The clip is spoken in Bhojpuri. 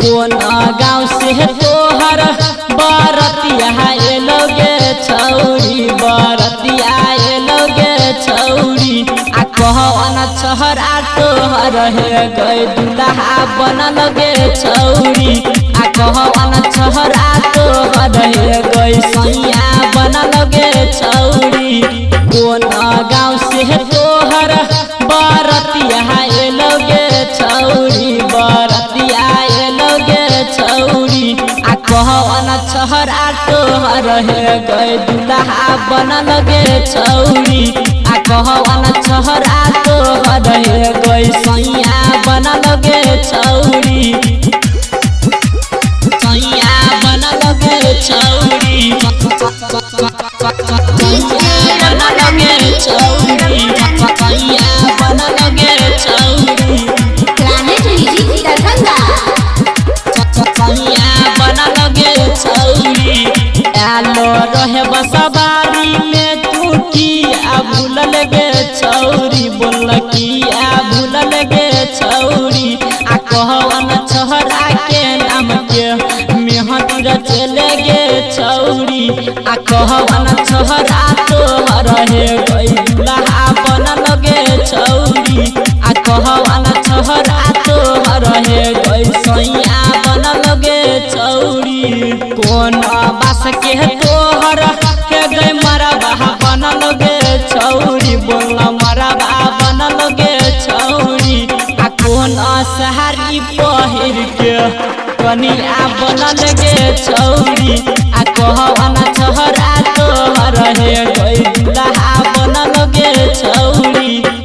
कौन गाँव से तोहर बरतिया एलोगे छौरी बरतिया एलोगे छौरी आ कहवन छहरा तोहर हे गए दुल्हा बनल गे छौरी आ कहवन छहरा तोहर हे गए सैया बनल गे छौरी कौन गाँव से तोहर बरतिया एलोगे छौरी बरतिया एलोगे छौरी आ कहवन छहरा तोहर हे गए दुल्हा बनल गे छौरी आ कहवन छहरा तोहर हे गए सैया बनल गे छौरी सैया बनल गे छौरी बनल गे छौरी सैया बनल गे छौरी प्लानेट म्यूजिक दरभंगा सैया बनल गे छौरी आलो रहे बसवारी में तू किया भूलल गे छौरी बोल किया भूलल गे छौरी आ कहवन छहरा के नाम के मेहंदी चले गे छौरी आ कहवन छहरा तोहर हे गई दुल्हा बनल गे छौरी आ कहवन छहरा तोहर हे गई सैया बनल गे छौरी कौन बास के तोहर के गई मरबा बनल गे छौरी बोल मरबा बनल गे छौरी आ कौन सहारी पहिर के कनिया बनल गे छौरी आ कहवन छहरा